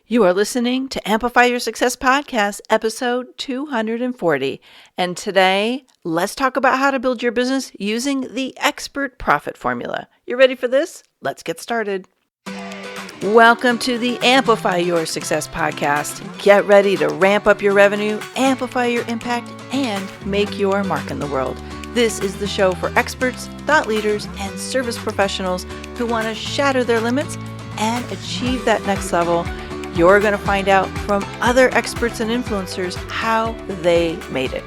You are listening to Amplify Your Success Podcast, episode 240. And today, let's talk about how to build your business using the expert profit formula. You ready for this? Let's get started. Welcome to the Amplify Your Success Podcast. Get ready to ramp up your revenue, amplify your impact, and make your mark in the world. This is the show for experts, thought leaders, and service professionals who want to shatter their limits and achieve that next level. You're going to find out from other experts and influencers how they made it.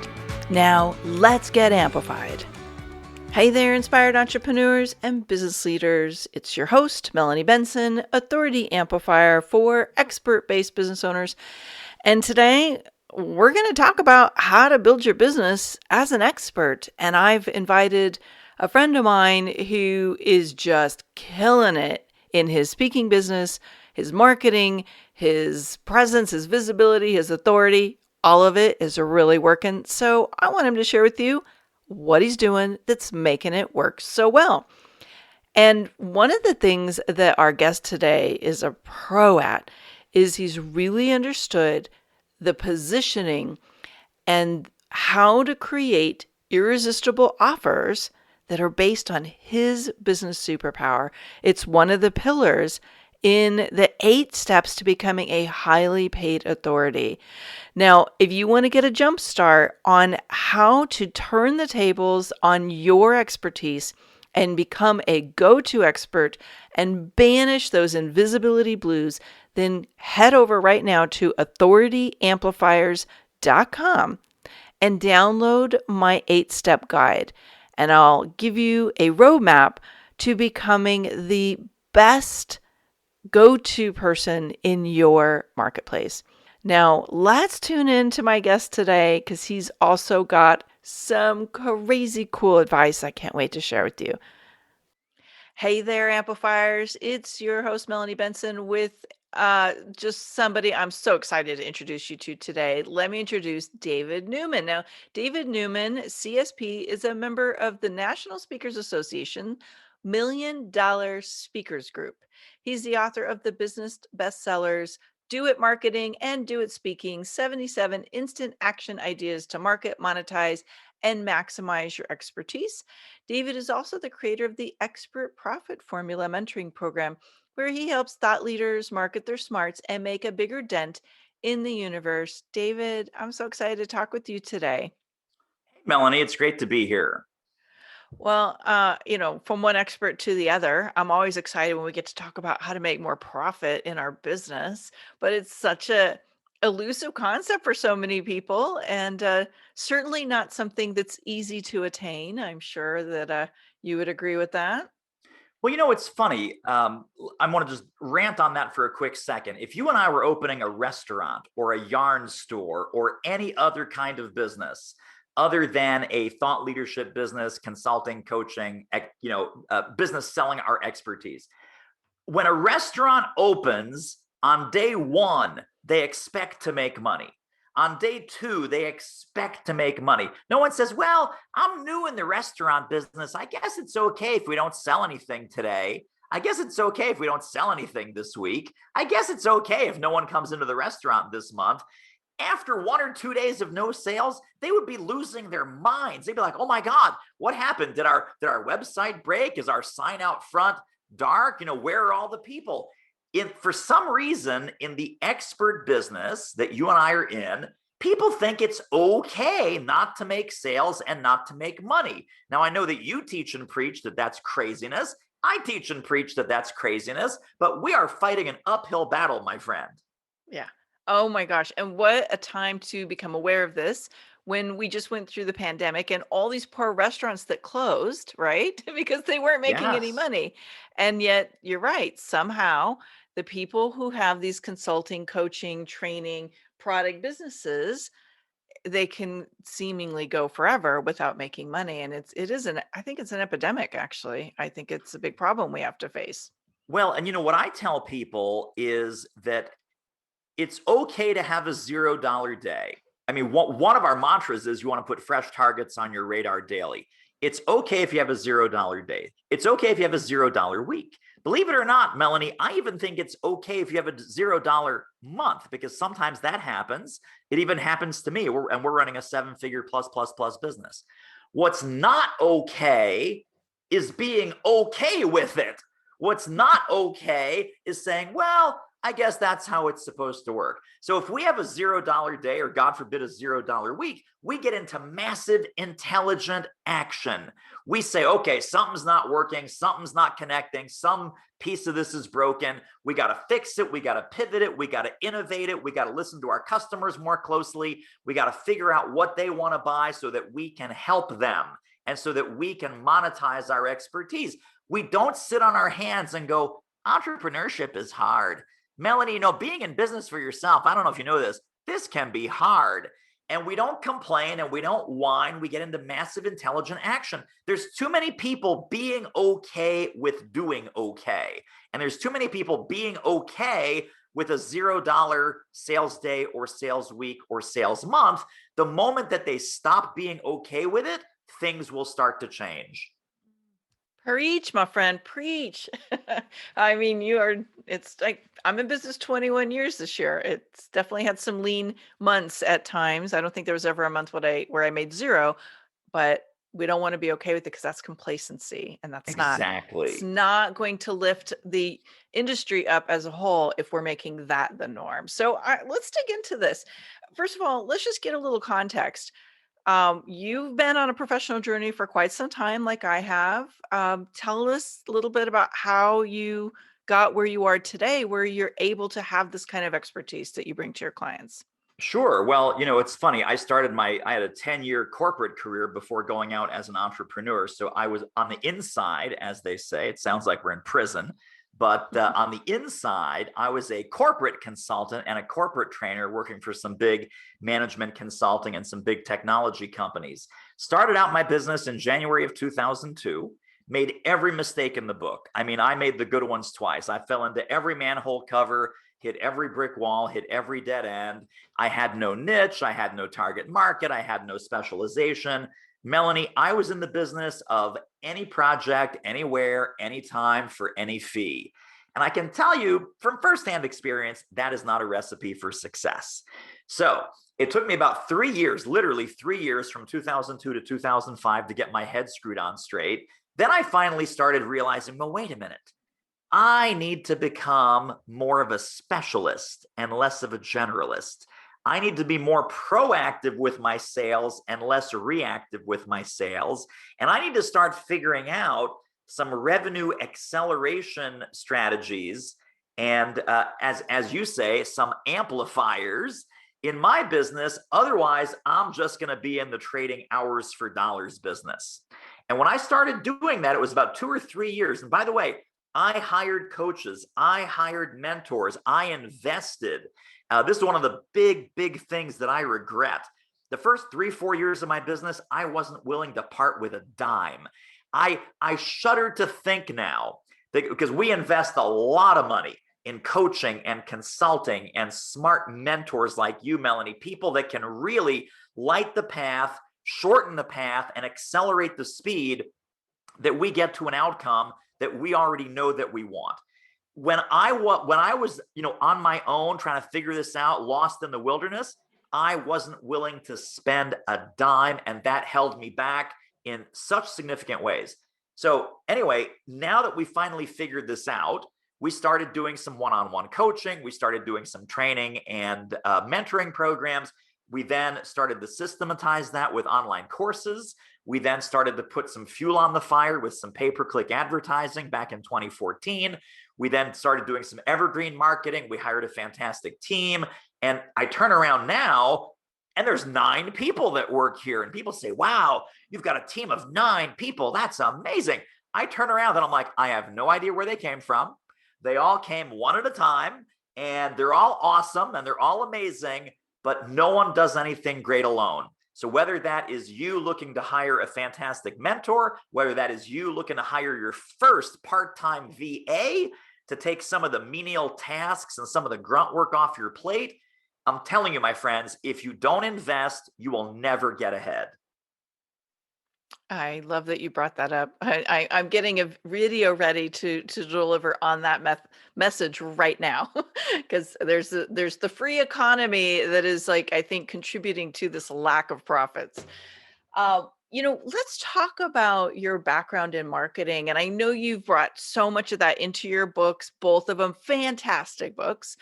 Now, let's get amplified. Hey there, inspired entrepreneurs and business leaders. It's your host, Melanie Benson, Authority Amplifier for expert-based business owners. And today, we're going to talk about how to build your business as an expert. And I've invited a friend of mine who is just killing it in his speaking business, his marketing, his presence, his visibility, his authority. All of it is really working. So I want him to share with you what he's doing that's making it work so well. And one of the things that our guest today is a pro at is he's really understood the positioning and how to create irresistible offers that are based on his business superpower. It's one of the pillars in the 8 steps to becoming a highly paid authority. Now, if you want to get a jump start on how to turn the tables on your expertise and become a go-to expert and banish those invisibility blues, then head over right now to authorityamplifiers.com and download my 8-step guide. And I'll give you a roadmap to becoming the best go-to person in your marketplace. Now, let's tune in to my guest today because he's also got some crazy cool advice I can't wait to share with you. Hey there, amplifiers. It's your host, Melanie Benson, with just somebody I'm so excited to introduce you to today. Let me introduce David Newman. Now, David Newman, CSP, is a member of the National Speakers Association $1 Million Speakers Group. He's the author of the business bestsellers, Do It Marketing and Do It Speaking, 77 Instant Action Ideas to Market, Monetize, and Maximize Your Expertise. David is also the creator of the Expert Profit Formula Mentoring Program, where he helps thought leaders market their smarts and make a bigger dent in the universe. David, I'm so excited to talk with you today. Melanie, it's great to be here. Well, from one expert to the other, I'm always excited when we get to talk about how to make more profit in our business, but it's such a elusive concept for so many people, and certainly not something that's easy to attain. I'm sure that you would agree with that. Well, it's funny. I want to just rant on that for a quick second. If you and I were opening a restaurant or a yarn store or any other kind of business, other than a thought leadership business, consulting, coaching, business selling our expertise. When a restaurant opens, on day 1, they expect to make money. On day 2, they expect to make money. No one says, well, I'm new in the restaurant business. I guess it's okay if we don't sell anything today. I guess it's okay if we don't sell anything this week. I guess it's okay if no one comes into the restaurant this month. After 1 or 2 days of no sales, they would be losing their minds. They'd be like, oh my God, what happened? Did our website break? Is our sign out front dark? Where are all the people? For some reason, in the expert business that you and I are in, people think it's okay not to make sales and not to make money. Now, I know that you teach and preach that that's craziness. I teach and preach that that's craziness, but we are fighting an uphill battle, my friend. Yeah. Oh my gosh. And what a time to become aware of this when we just went through the pandemic and all these poor restaurants that closed, right? Because they weren't making any Yes. money. And yet, you're right. Somehow, the people who have these consulting, coaching, training, product businesses, they can seemingly go forever without making money. And I think it's an epidemic, actually. I think it's a big problem we have to face. Well, and what I tell people is that it's okay to have a $0 day. I mean, one of our mantras is you want to put fresh targets on your radar daily. It's okay if you have a $0 day. It's okay if you have a $0 week. Believe it or not, Melanie, I even think it's okay if you have a $0 month, because sometimes that happens. It even happens to me, and we're running a 7-figure plus business. What's not okay is being okay with it. What's not okay is saying, well, I guess that's how it's supposed to work. So if we have a $0 day, or God forbid, a $0 week, we get into massive intelligent action. We say, okay, something's not working, something's not connecting, some piece of this is broken. We got to fix it. We got to pivot it. We got to innovate it. We got to listen to our customers more closely. We got to figure out what they want to buy so that we can help them and so that we can monetize our expertise. We don't sit on our hands and go, entrepreneurship is hard. Melanie, being in business for yourself, I don't know if you know this can be hard. And we don't complain and we don't whine. We get into massive intelligent action. There's too many people being okay with doing okay. And there's too many people being okay with a $0 sales day or sales week or sales month. The moment that they stop being okay with it, things will start to change. Preach, my friend, preach. I mean, it's like I'm in business 21 years this year. It's definitely had some lean months at times. I don't think there was ever a month where I made zero, but we don't want to be okay with it because that's complacency, and it's Exactly. not going to lift the industry up as a whole if we're making that the norm. So let's dig into this. First of all, let's just get a little context. You've been on a professional journey for quite some time, like I have. Tell us a little bit about how you got where you are today, where you're able to have this kind of expertise that you bring to your clients. Sure. Well, it's funny. I had a 10-year corporate career before going out as an entrepreneur. So I was on the inside, as they say. It sounds like we're in prison. But on the inside, I was a corporate consultant and a corporate trainer working for some big management consulting and some big technology companies. Started out my business in January of 2002, made every mistake in the book. I mean, I made the good ones twice. I fell into every manhole cover, hit every brick wall, hit every dead end. I had no niche. I had no target market. I had no specialization. Melanie, I was in the business of any project, anywhere, anytime, for any fee. And I can tell you from firsthand experience, that is not a recipe for success. So it took me about 3 years, literally 3 years, from 2002 to 2005 to get my head screwed on straight. Then I finally started realizing, well, wait a minute. I need to become more of a specialist and less of a generalist. I need to be more proactive with my sales and less reactive with my sales. And I need to start figuring out some revenue acceleration strategies and, as you say, some amplifiers in my business. Otherwise, I'm just going to be in the trading hours for dollars business. And when I started doing that, it was about 2 or 3 years. And by the way, I hired coaches. I hired mentors. I invested. This is one of the big things that I regret. The first 3-4 years of my business, I wasn't willing to part with a dime. I shudder to think now that, because we invest a lot of money in coaching and consulting and smart mentors like you, Melanie, people that can really light the path, shorten the path, and accelerate the speed that we get to an outcome that we already know that we want. When I was, on my own trying to figure this out, lost in the wilderness, I wasn't willing to spend a dime, and that held me back in such significant ways. So anyway, now that we finally figured this out, we started doing some one-on-one coaching. We started doing some training and mentoring programs. We then started to systematize that with online courses. We then started to put some fuel on the fire with some pay-per-click advertising back in 2014. We then started doing some evergreen marketing. We hired a fantastic team. And I turn around now, and there's 9 people that work here. And people say, wow, you've got a team of 9 people. That's amazing. I turn around and I'm like, I have no idea where they came from. They all came one at a time, and they're all awesome and they're all amazing, but no one does anything great alone. So whether that is you looking to hire a fantastic mentor, whether that is you looking to hire your first part-time VA to take some of the menial tasks and some of the grunt work off your plate, I'm telling you, my friends, if you don't invest, you will never get ahead. I love that you brought that up. I'm getting a video ready to deliver on that message right now because there's the free economy that is like I think contributing to this lack of profits. Let's talk about your background in marketing. And I know you've brought so much of that into your books, both of them fantastic books.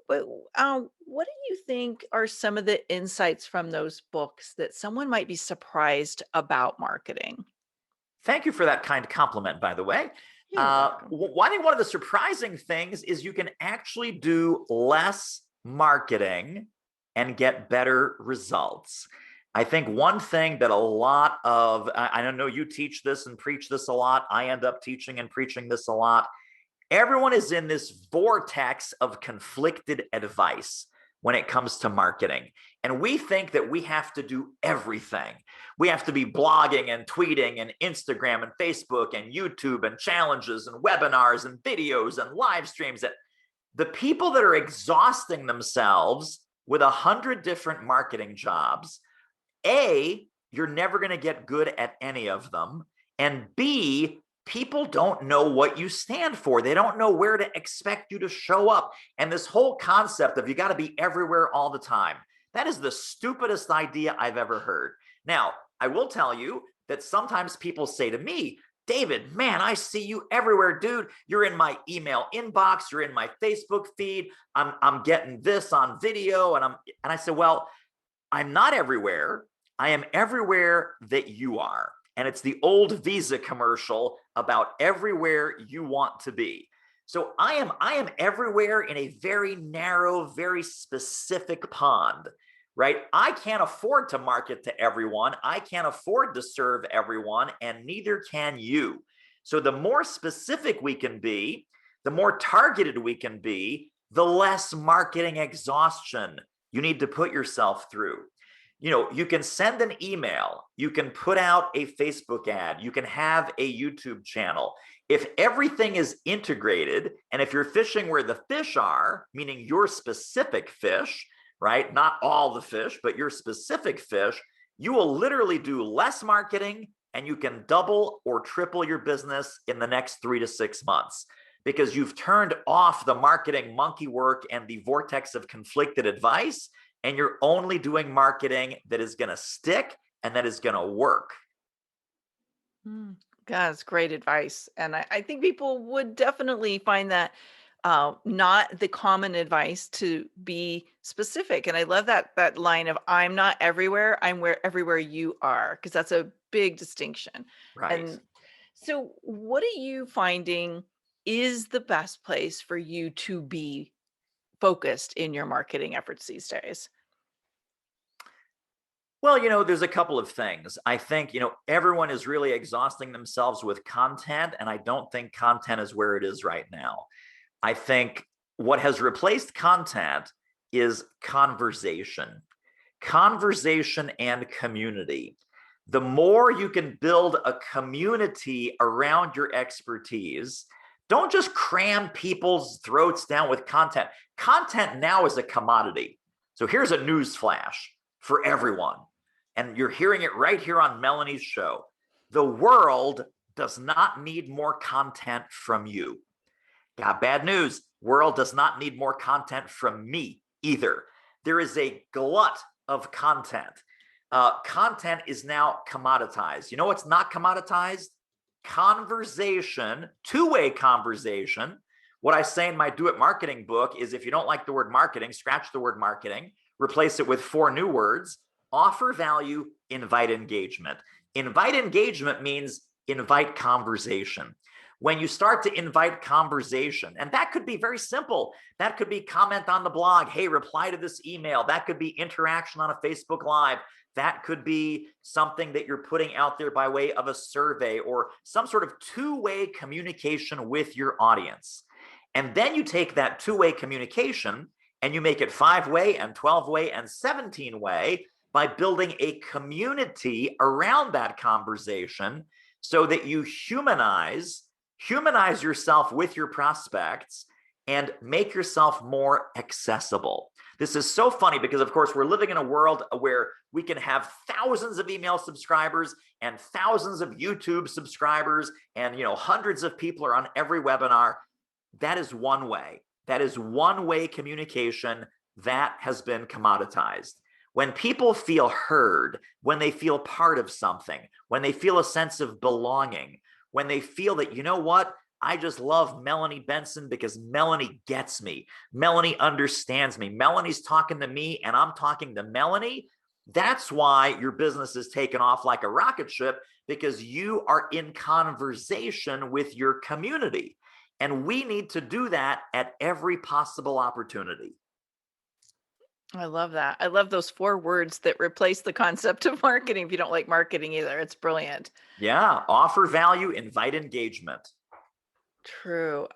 But what do you think are some of the insights from those books that someone might be surprised about marketing? Thank you for that kind compliment, by the way. You're welcome. I think one of the surprising things is you can actually do less marketing and get better results. I think one thing that a lot of, I don't know, you teach this and preach this a lot. I end up teaching and preaching this a lot. Everyone is in this vortex of conflicted advice when it comes to marketing. And we think that we have to do everything. We have to be blogging and tweeting and Instagram and Facebook and YouTube and challenges and webinars and videos and live streams. That the people that are exhausting themselves with 100 different marketing jobs, A, you're never going to get good at any of them. And B, people don't know what you stand for. They don't know where to expect you to show up. And this whole concept of you got to be everywhere all the time, that is the stupidest idea I've ever heard. Now, I will tell you that sometimes people say to me, David, man, I see you everywhere, dude. You're in my email inbox. You're in my Facebook feed. I'm getting this on video. And I said, well, I'm not everywhere. I am everywhere that you are. And it's the old Visa commercial about everywhere you want to be. So I am everywhere in a very narrow, very specific pond, right? I can't afford to market to everyone. I can't afford to serve everyone, and neither can you. So the more specific we can be, the more targeted we can be, the less marketing exhaustion you need to put yourself through. You can send an email, you can put out a Facebook ad, you can have a YouTube channel. If everything is integrated, and if you're fishing where the fish are, meaning your specific fish, right? Not all the fish, but your specific fish, you will literally do less marketing and you can double or triple your business in the next 3 to 6 months because you've turned off the marketing monkey work and the vortex of conflicted advice. And you're only doing marketing that is going to stick and that is going to work. God, that's great advice. And I think people would definitely find that not the common advice to be specific. And I love that line of I'm not everywhere, I'm everywhere you are, because that's a big distinction. Right. And so what are you finding is the best place for you to be focused in your marketing efforts these days? Well, there's a couple of things. I think, everyone is really exhausting themselves with content, and I don't think content is where it is right now. I think what has replaced content is conversation and community. The more you can build a community around your expertise, don't just cram people's throats down with content. Content now is a commodity. So here's a news flash for everyone. And you're hearing it right here on Melanie's show. The world does not need more content from you. Got bad news. World does not need more content from me either. There is a glut of content. Content is now commoditized. You know what's not commoditized? Conversation, two-way conversation. What I say in my Do It Marketing book is if you don't like the word marketing, scratch the word marketing, replace it with 4 new words. Offer value, invite engagement. Invite engagement means invite conversation. When you start to invite conversation, and that could be very simple. That could be comment on the blog. Hey, reply to this email. That could be interaction on a Facebook Live. That could be something that you're putting out there by way of a survey or some sort of two-way communication with your audience. And then you take that two-way communication and you make it 5-way and 12-way and 17-way by building a community around that conversation so that you humanize yourself with your prospects and make yourself more accessible. This is so funny because, of course, we're living in a world where we can have thousands of email subscribers and thousands of YouTube subscribers, and hundreds of people are on every webinar. That is one way. That is one-way communication that has been commoditized. When people feel heard, when they feel part of something, when they feel a sense of belonging, when they feel that, you know what, I just love Melanie Benson because Melanie gets me. Melanie understands me. Melanie's talking to me and I'm talking to Melanie. That's why your business is taking off like a rocket ship, because you are in conversation with your community. And we need to do that at every possible opportunity. I love that. I love those 4 words that replace the concept of marketing. If you don't like marketing either, it's brilliant. Yeah. Offer value, invite engagement. True.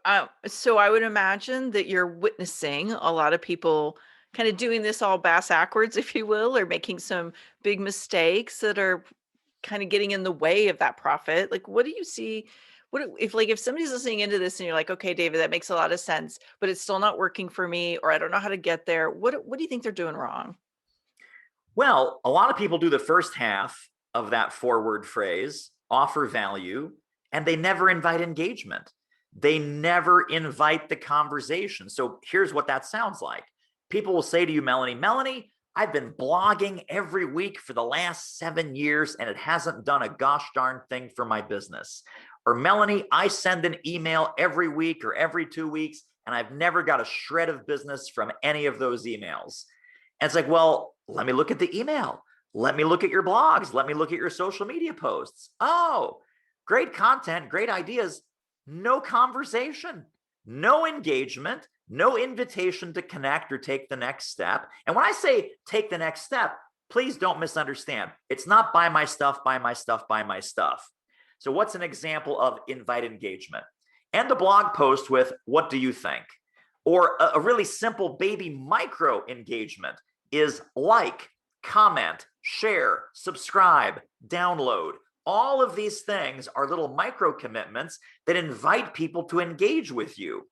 So I would imagine that you're witnessing a lot of people kind of doing this all bass backwards, if you will, or making some big mistakes that are kind of getting in the way of that profit. Like, what do you see? If somebody's listening into this and you're like, okay, David, that makes a lot of sense, but it's still not working for me, or I don't know how to get there. What do you think they're doing wrong? Well, a lot of people do the first half of that 4-word phrase, offer value, and they never invite engagement. They never invite the conversation. So here's what that sounds like. People will say to you, Melanie, I've been blogging every week for the last 7 years and it hasn't done a gosh darn thing for my business. Or Melanie, I send an email every week or every 2 weeks and I've never got a shred of business from any of those emails. And it's like, well, let me look at the email. Let me look at your blogs. Let me look at your social media posts. Oh, great content, great ideas. No conversation, no engagement, no invitation to connect or take the next step. And when I say take the next step, please don't misunderstand. It's not buy my stuff, buy my stuff, buy my stuff. So what's an example of invite engagement? End the blog post with, what do you think? Or a really simple baby micro engagement is like, comment, share, subscribe, download. All of these things are little micro commitments that invite people to engage with you.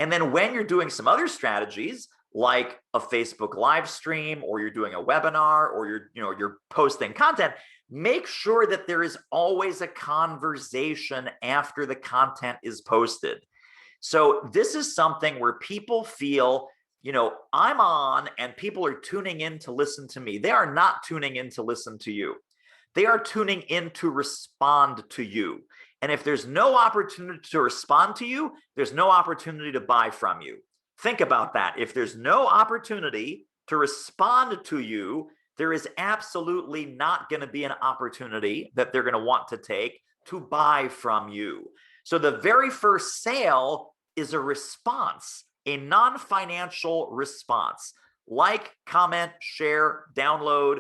And then when you're doing some other strategies like a Facebook live stream, or you're doing a webinar, or you're posting content, make sure that there is always a conversation after the content is posted. So this is something where people feel, I'm on and people are tuning in to listen to me. They are not tuning in to listen to you. They are tuning in to respond to you. And if there's no opportunity to respond to you, there's no opportunity to buy from you. Think about that. If there's no opportunity to respond to you, there is absolutely not going to be an opportunity that they're going to want to take to buy from you. So the very first sale is a response, a non-financial response. Like, comment, share, download,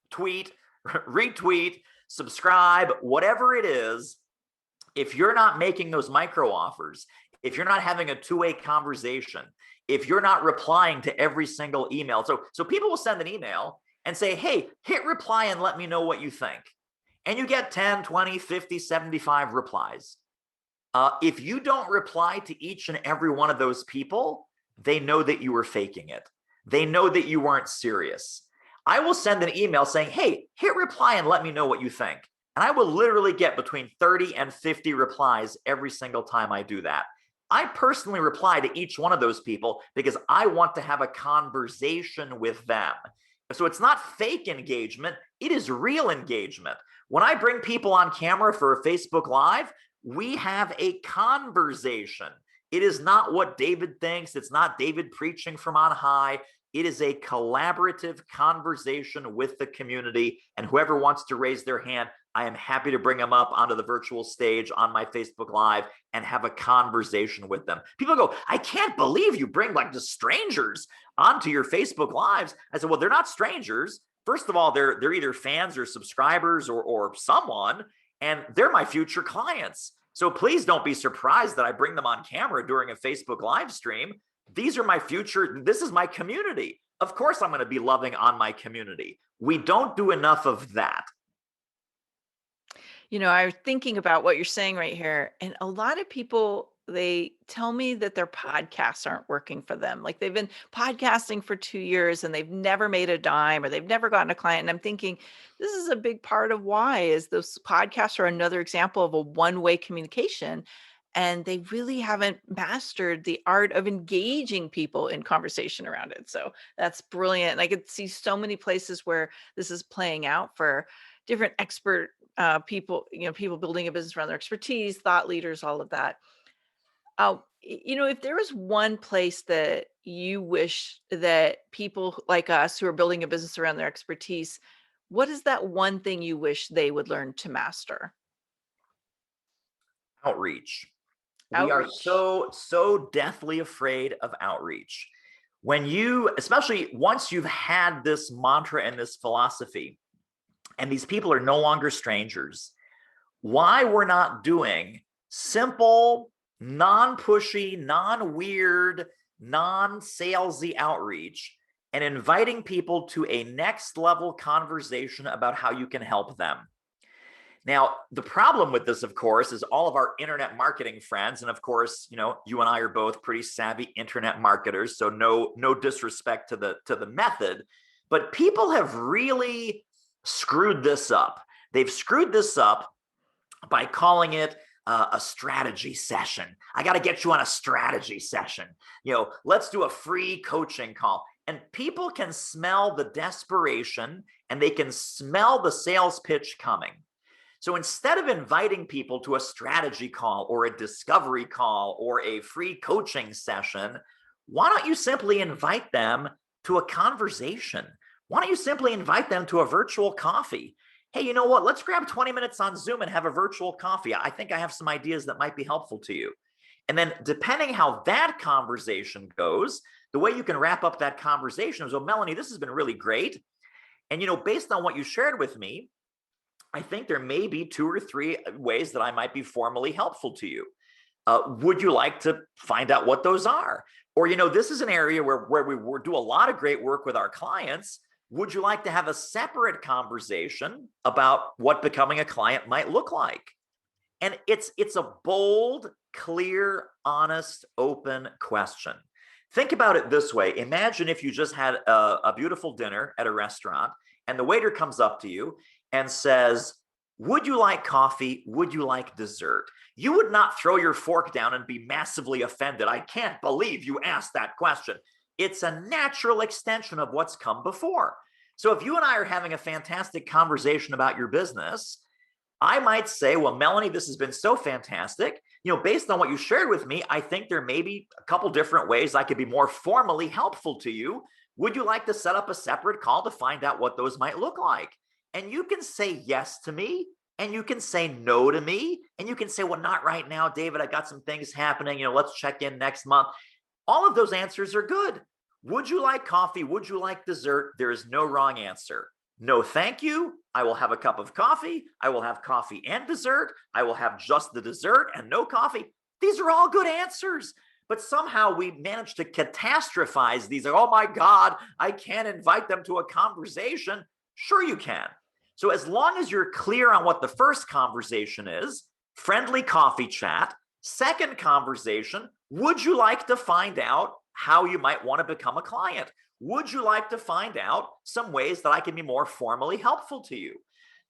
tweet, retweet, subscribe, whatever it is. If you're not making those micro offers, if you're not having a 2-way conversation, if you're not replying to every single email. So people will send an email and say, hey, hit reply and let me know what you think. And you get 10, 20, 50, 75 replies. If you don't reply to each and every one of those people, they know that you were faking it. They know that you weren't serious. I will send an email saying, hey, hit reply and let me know what you think. And I will literally get between 30 and 50 replies every single time I do that. I personally reply to each one of those people because I want to have a conversation with them. So it's not fake engagement, it is real engagement. When I bring people on camera for a Facebook Live, we have a conversation. It is not what David thinks. It's not David preaching from on high. It is a collaborative conversation with the community. And whoever wants to raise their hand, I am happy to bring them up onto the virtual stage on my Facebook Live and have a conversation with them. People go, I can't believe you bring like just strangers onto your Facebook Lives. I said, well, they're not strangers. First of all, they're either fans or subscribers or someone, and they're my future clients. So please don't be surprised that I bring them on camera during a Facebook live stream. These are my future. This is my community. Of course, I'm going to be loving on my community. We don't do enough of that. I was thinking about what you're saying right here. And a lot of people they tell me that their podcasts aren't working for them. Like they've been podcasting for 2 years and they've never made a dime or they've never gotten a client. And I'm thinking this is a big part of why is those podcasts are another example of a one-way communication. And they really haven't mastered the art of engaging people in conversation around it. So that's brilliant. And I could see so many places where this is playing out for different expert people, people building a business around their expertise, thought leaders, all of that. If there was one place that you wish that people like us who are building a business around their expertise, what is that one thing you wish they would learn to master? Outreach. We are Outreach. so deathly afraid of outreach. When you, especially once you've had this mantra and this philosophy, and these people are no longer strangers, why we're not doing simple, non-pushy, non-weird, non-salesy outreach and inviting people to a next level conversation about how you can help them. Now, the problem with this, of course, is all of our internet marketing friends. And of course, you and I are both pretty savvy internet marketers. So no disrespect to the method, but people have really screwed this up. They've screwed this up by calling it a strategy session. I got to get you on a strategy session. Let's do a free coaching call. And people can smell the desperation and they can smell the sales pitch coming. So instead of inviting people to a strategy call or a discovery call or a free coaching session, why don't you simply invite them to a conversation? Why don't you simply invite them to a virtual coffee? Hey, you know what? Let's grab 20 minutes on Zoom and have a virtual coffee. I think I have some ideas that might be helpful to you. And then depending how that conversation goes, the way you can wrap up that conversation is, well, Melanie, this has been really great. And, based on what you shared with me, I think there may be 2 or 3 ways that I might be formally helpful to you. Would you like to find out what those are? Or, this is an area where we do a lot of great work with our clients. Would you like to have a separate conversation about what becoming a client might look like? And it's a bold, clear, honest, open question. Think about it this way. Imagine if you just had a beautiful dinner at a restaurant and the waiter comes up to you and says, would you like coffee? Would you like dessert? You would not throw your fork down and be massively offended. I can't believe you asked that question. It's a natural extension of what's come before. So if you and I are having a fantastic conversation about your business, I might say, well, Melanie, this has been so fantastic. Based on what you shared with me, I think there may be a couple different ways I could be more formally helpful to you. Would you like to set up a separate call to find out what those might look like? And you can say yes to me, and you can say no to me, and you can say, well, not right now, David, I got some things happening. Let's check in next month. All of those answers are good. Would you like coffee? Would you like dessert? There is no wrong answer. No, thank you. I will have a cup of coffee. I will have coffee and dessert. I will have just the dessert and no coffee. These are all good answers. But somehow we manage to catastrophize these. Like, oh my God, I can't invite them to a conversation. Sure you can. So as long as you're clear on what the first conversation is, friendly coffee chat. Second conversation, would you like to find out how you might want to become a client? Would you like to find out some ways that I can be more formally helpful to you?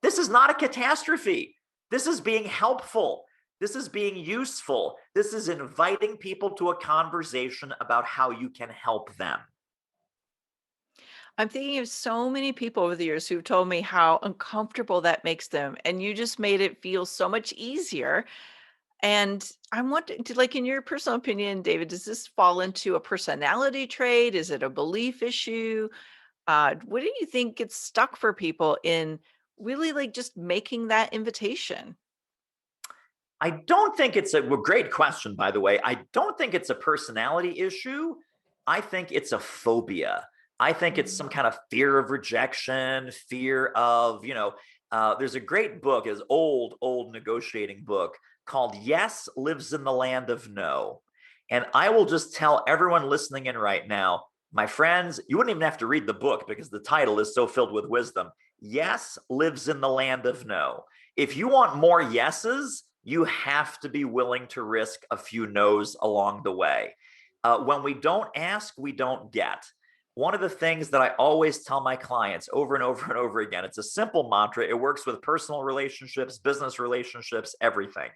This is not a catastrophe. This is being helpful. This is being useful. This is inviting people to a conversation about how you can help them. I'm thinking of so many people over the years who've told me how uncomfortable that makes them. And you just made it feel so much easier. And I'm wondering, like, in your personal opinion, David, does this fall into a personality trait? Is it a belief issue? What do you think gets stuck for people in really like just making that invitation? I don't think it's great question, by the way. I don't think it's a personality issue. I think it's a phobia. I think it's some kind of fear of rejection, fear of, there's a great book, is old negotiating book called Yes Lives in the Land of No. And I will just tell everyone listening in right now, my friends, you wouldn't even have to read the book because the title is so filled with wisdom. Yes lives in the land of no. If you want more yeses, you have to be willing to risk a few no's along the way. When we don't ask, we don't get. One of the things that I always tell my clients over and over and over again, it's a simple mantra. It works with personal relationships, business relationships, everything.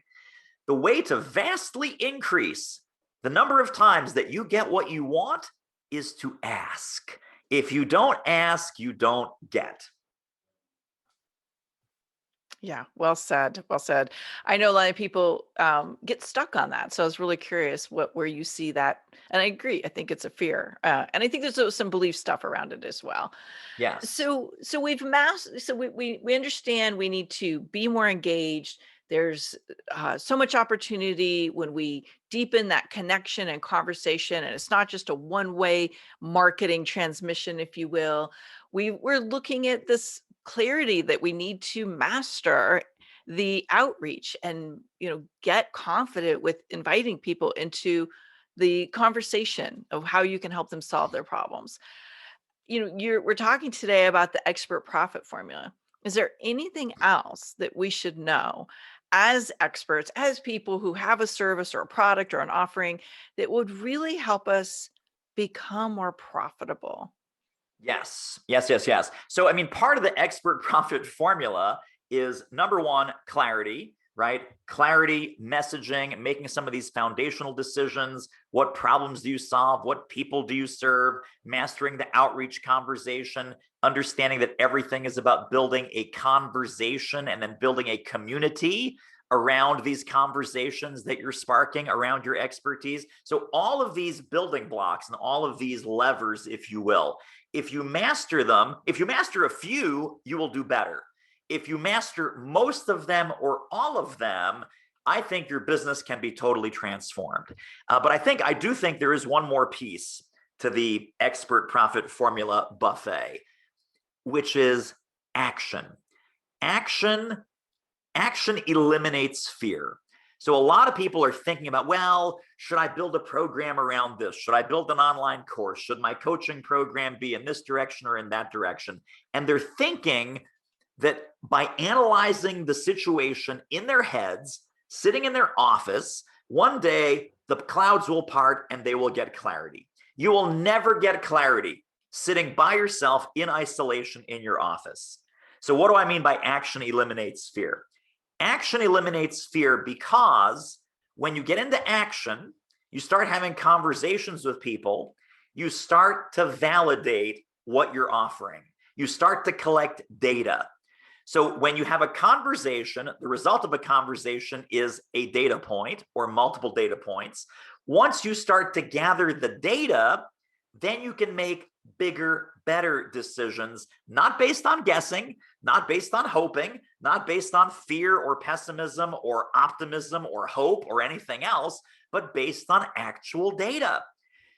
The way to vastly increase the number of times that you get what you want is to ask. If you don't ask, you don't get. Yeah, well said. Well said. I know a lot of people get stuck on that. So I was really curious where you see that. And I agree. I think it's a fear. And I think there's some belief stuff around it as well. Yes. So we understand we need to be more engaged. There's so much opportunity when we deepen that connection and conversation, and it's not just a one-way marketing transmission, if you will. We're looking at this clarity that we need to master the outreach and get confident with inviting people into the conversation of how you can help them solve their problems. We're talking today about the expert profit formula. Is there anything else that we should know as experts, as people who have a service or a product or an offering that would really help us become more profitable? Yes. So, part of the expert profit formula is number one, clarity, right? Clarity, messaging, making some of these foundational decisions. What problems do you solve? What people do you serve? Mastering the outreach conversation, understanding that everything is about building a conversation and then building a community around these conversations that you're sparking around your expertise. So all of these building blocks and all of these levers, if you will, if you master them, if you master a few, you will do better. If you master most of them or all of them, I think your business can be totally transformed. But I do think there is one more piece to the expert profit formula buffet, which is action. Action eliminates fear. So a lot of people are thinking about, well, should I build a program around this? Should I build an online course? Should my coaching program be in this direction or in that direction? And they're thinking that by analyzing the situation in their heads, sitting in their office, one day the clouds will part and they will get clarity. You will never get clarity sitting by yourself in isolation in your office. So what do I mean by action eliminates fear? Action eliminates fear because when you get into action, you start having conversations with people, you start to validate what you're offering. You start to collect data. So when you have a conversation, the result of a conversation is a data point or multiple data points. Once you start to gather the data, then you can make bigger, better decisions, not based on guessing, not based on hoping, not based on fear or pessimism or optimism or hope or anything else, but based on actual data.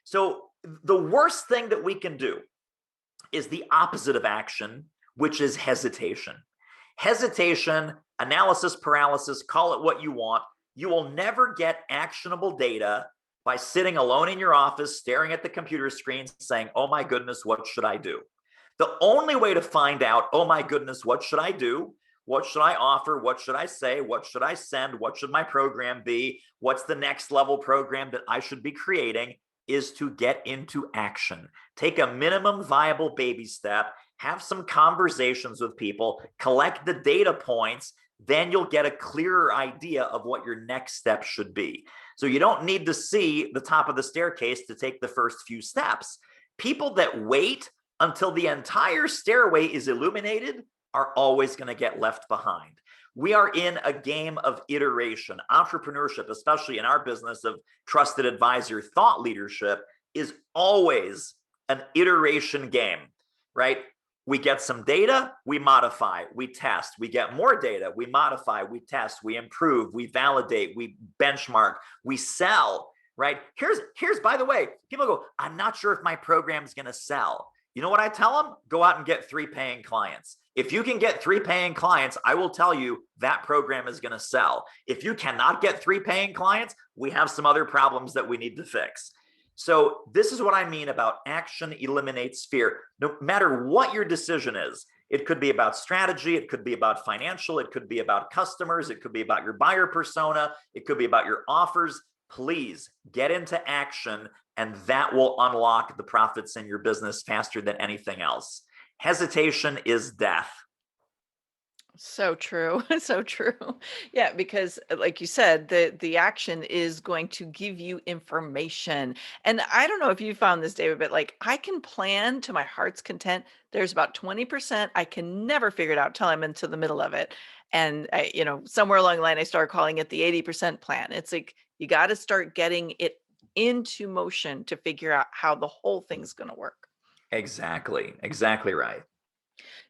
So the worst thing that we can do is the opposite of action, which is hesitation. Hesitation, analysis paralysis, call it what you want. You will never get actionable data by sitting alone in your office, staring at the computer screen, saying, oh my goodness, what should I do? The only way to find out, oh my goodness, what should I do? What should I offer? What should I say? What should I send? What should my program be? What's the next level program that I should be creating? Is to get into action. Take a minimum viable baby step, have some conversations with people, collect the data points, then you'll get a clearer idea of what your next step should be. So you don't need to see the top of the staircase to take the first few steps. People that wait until the entire stairway is illuminated are always going to get left behind. We are in a game of iteration. Entrepreneurship, especially in our business of trusted advisor thought leadership, is always an iteration game, right? We get some data, we modify, we test, we get more data, we modify, we test, we improve, we validate, we benchmark, we sell, right? Here's by the way, people go, I'm not sure if my program is going to sell. You know what I tell them? Go out and get 3 paying clients. If you can get 3 paying clients, I will tell you that program is going to sell. If you cannot get 3 paying clients, we have some other problems that we need to fix. So this is what I mean about action eliminates fear. No matter what your decision is, It could be about strategy. It could be about financial. It could be about customers. It could be about your buyer persona. It could be about your offers. Please get into action, and that will unlock the profits in your business faster than anything else. Hesitation is death. So true. So true. Yeah, because like you said, the action is going to give you information. And I don't know if you found this, David, but like I can plan to my heart's content. There's about 20% I can never figure it out till I'm into the middle of it. And somewhere along the line I started calling it the 80% plan. It's like you got to start getting it into motion to figure out how the whole thing's going to work. Exactly. Exactly right.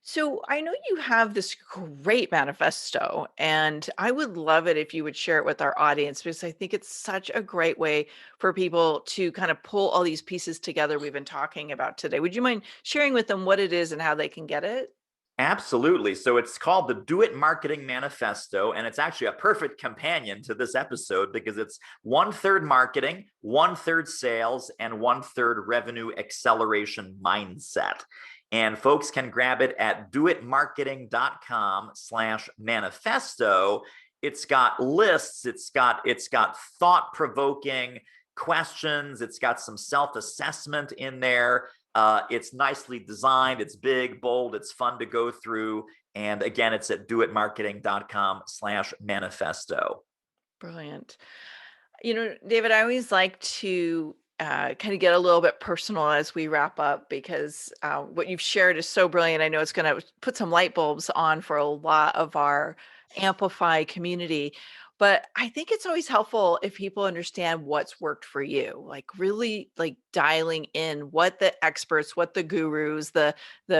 So I know you have this great manifesto, and I would love it if you would share it with our audience because I think it's such a great way for people to kind of pull all these pieces together we've been talking about today. Would you mind sharing with them what it is and how they can get it? Absolutely. So it's called the Do It Marketing Manifesto, and it's actually a perfect companion to this episode because it's 1/3 marketing, 1/3 sales, and 1/3 revenue acceleration mindset. And folks can grab it at doitmarketing.com/manifesto. It's got lists, it's got thought-provoking questions, it's got some self-assessment in there. It's nicely designed. It's big, bold. It's fun to go through. And again, it's at doitmarketing.com/manifesto. Brilliant. David, I always like to kind of get a little bit personal as we wrap up because what you've shared is so brilliant. I know it's going to put some light bulbs on for a lot of our Amplify community. But I think it's always helpful if people understand what's worked for you, like really like dialing in what the experts, what the gurus, the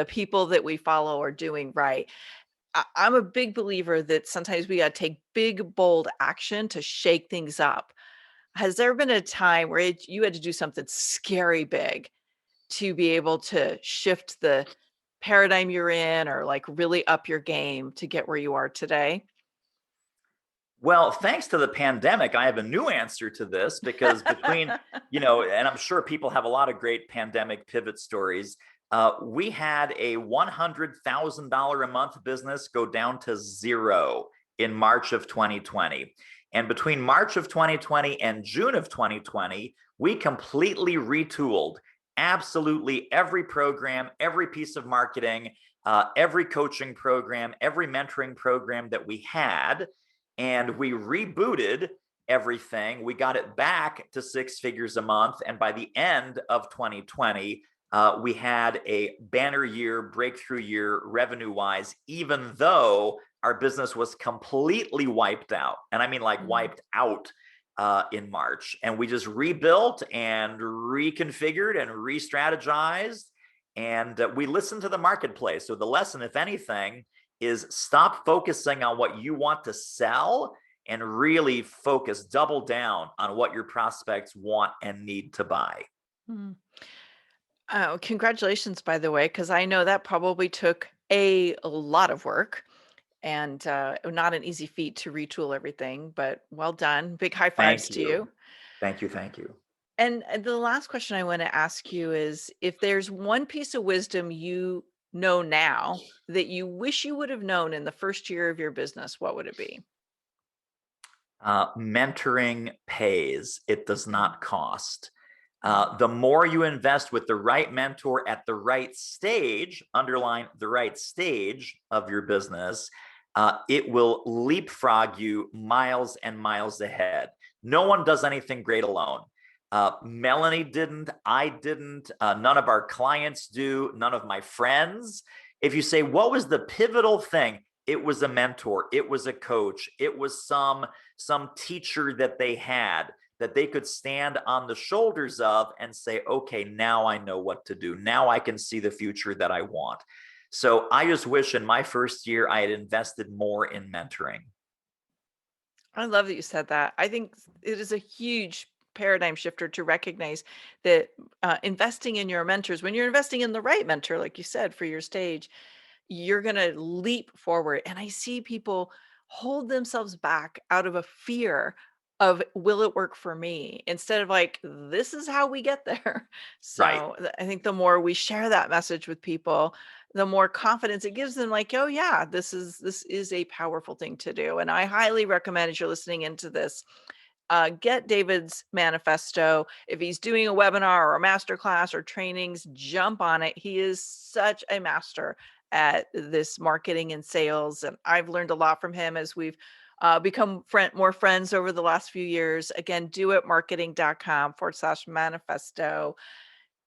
people that we follow are doing right. I'm a big believer that sometimes we got to take big, bold action to shake things up. Has there been a time where you had to do something scary big to be able to shift the paradigm you're in or like really up your game to get where you are today? Well, thanks to the pandemic, I have a new answer to this because and I'm sure people have a lot of great pandemic pivot stories. We had a $100,000 a month business go down to zero in March of 2020. And between March of 2020 and June of 2020, we completely retooled absolutely every program, every piece of marketing, every coaching program, every mentoring program that we had. And we rebooted everything. We got it back to 6 figures a month. And by the end of 2020, we had a banner year, breakthrough year revenue wise, even though our business was completely wiped out. And I mean, like wiped out in March. And we just rebuilt and reconfigured and re strategized. And we listened to the marketplace. So the lesson, if anything, is stop focusing on what you want to sell and really focus, double down on what your prospects want and need to buy. Mm. Oh, congratulations, by the way, because I know that probably took a lot of work and not an easy feat to retool everything, but well done. Big high fives Thank to you. you. Thank you. Thank you. And the last question I want to ask you is if there's one piece of wisdom you know now that you wish you would have known in the first year of your business, what would it be? Mentoring pays, it does not cost. The more you invest with the right mentor at the right stage, underline the right stage of your business, it will leapfrog you miles and miles ahead. No one does anything great alone. Melanie didn't, I didn't, none of our clients do, none of my friends. If you say, what was the pivotal thing? It was a mentor, it was a coach, it was some teacher that they had that they could stand on the shoulders of and say, okay, now I know what to do. Now I can see the future that I want. So I just wish in my first year I had invested more in mentoring. I love that you said that. I think it is a huge paradigm shifter to recognize that investing in your mentors, when you're investing in the right mentor, like you said, for your stage, you're going to leap forward. And I see people hold themselves back out of a fear of will it work for me instead of like, this is how we get there. Right. So I think the more we share that message with people, the more confidence it gives them, like, oh yeah, this is a powerful thing to do. And I highly recommend, as you're listening into this, get David's manifesto. If he's doing a webinar or a masterclass or trainings, jump on it. He is such a master at this marketing and sales. And I've learned a lot from him as we've become more friends over the last few years. Again, doitmarketing.com/manifesto.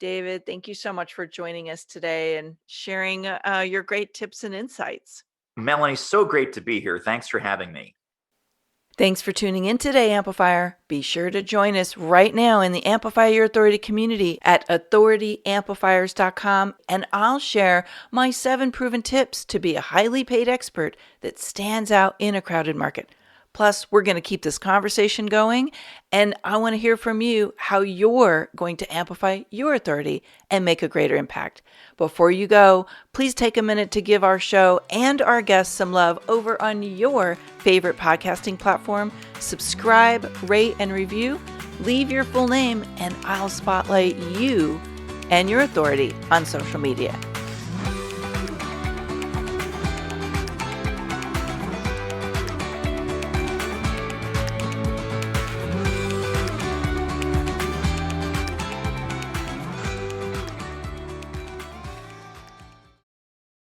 David, thank you so much for joining us today and sharing your great tips and insights. Melanie, so great to be here. Thanks for having me. Thanks for tuning in today, Amplifier. Be sure to join us right now in the Amplify Your Authority community at authorityamplifiers.com, and I'll share my 7 proven tips to be a highly paid expert that stands out in a crowded market. Plus, we're going to keep this conversation going, and I want to hear from you how you're going to amplify your authority and make a greater impact. Before you go, please take a minute to give our show and our guests some love over on your favorite podcasting platform. Subscribe, rate, and review. Leave your full name, and I'll spotlight you and your authority on social media.